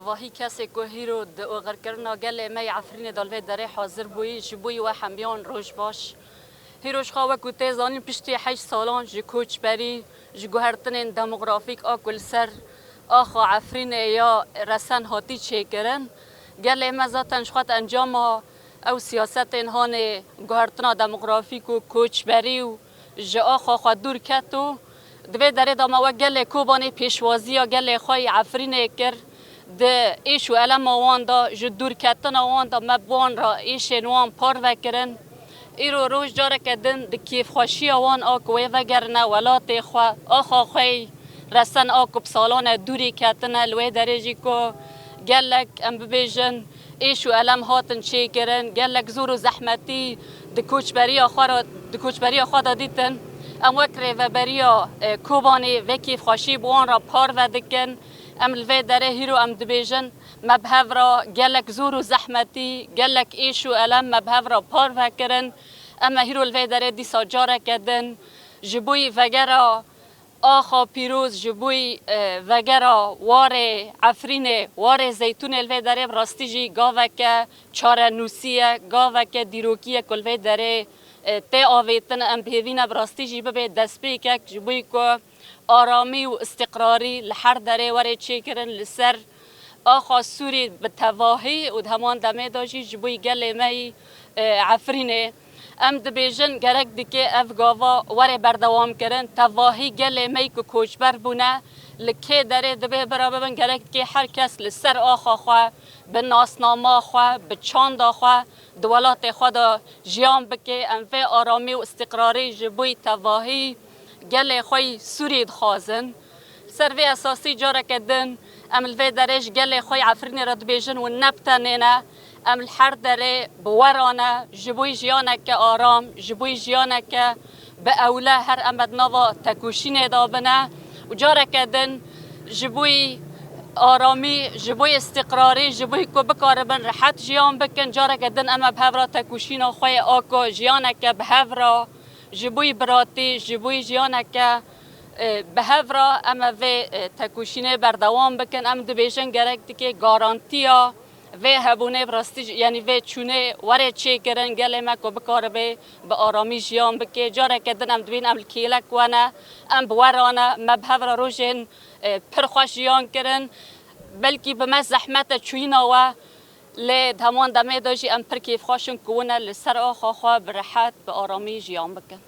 تواهی کسی که هیرو دعوگر کرنا گله می عفرین دالوی داره حاضر بوی جبوی و همیان روش باش هیروش خواه که تیزانی پشتی 8 سالان جی کوچ بری جی گوهرتن دموگرافیک آکل سر آخا عفرین یا رسن هاتی چه کرن گله مزاتن شخوات انجام او سیاست انهان گوهرتنا دموگرافیک و کوچ بری و جی آخا خواه دور کتو دوی داره داما و گله کوبانی پیشوازی یا گله خواه عفرین کر ده ایشو علم آوان دا جو دور کتن آوان دا مبوان را ایش نوان پار وکرن ایرو روش جاره کدن ده کیف خوشی آوان آکوی وگرنه ولات خواه آخا خواه رسن آکو بسالان دوری کتن الوی درجی که گلک ام ببیجن ایشو علم هاتن چه کرن گلک زور و زحمتی ده کوچبری خواه دا دیتن ام وکره و بریا کوبانی وکی خوشی بوان را پار و دکن ام الوی داره هیرو ام دبیجن مبهو را گلک زور و زحمتی گلک ایشو علم مبهو را پار و کرن اما هیرو الوی داره دیسا جاره کدن جبوی وگرا آخا پیروز جبوی وگرا وار عفرین وار زیتون الوی داره براستی جی گاوه که چاره نوسیه گاوه که دیروکیه کلوی داره تی آویتن ام بهوین براستی جی ببه دست بی که جبوی که آرامی و استقراری لحر داره وره چه کرن لسر آخا سوری به تواهی و همان دمه داشی جبوی گله می عفرینه ام دبیجن گرک دیگه اف گاوا وره بردوام کرن تواهی گله می که کوچبر بونه لکه داره دبه برابن گرک دیگه هر کس لسر آخا خواه به ناسنامه خواه به چاند خواه دولات خواه دا جیان بکه انفه آرامی و استقراری جبوی تواهی گله خوی سورید خوازن سروی اساسی جاره کدن ام الوی درش گله خوی عفرین رد بیجن و نبتنینه ام الحر داره بورانه جبوی جیانه که آرام جبوی جیانه که به اوله هر امد نوا تکوشین دابنه و جاره کدن جبوی آرامی جبوی استقراری جبوی که بکاربن راحت جیان بکن جاره کدن اما بهورا تکوشین خوی آکو جیانه که بهورا جبوی براتی جبوی جیانه که بهورا اما و تکوشینه بردوام بکن ام دبیجن گرک دیگه گارانتیا و هبونه براستی یعنی و چونه وره چه کرن گله ما که بکاره به آرامی جیان بکه جاره کدن ام دوین ام کیلک وانه ام بورانه مبهورا روشن پرخوش جیان کرن بلکی به ما زحمت چوینا و لی همان دمه داشی ام پر کیف خوشن کونه لسر آخا خواه برحت به آرامی جیان بکن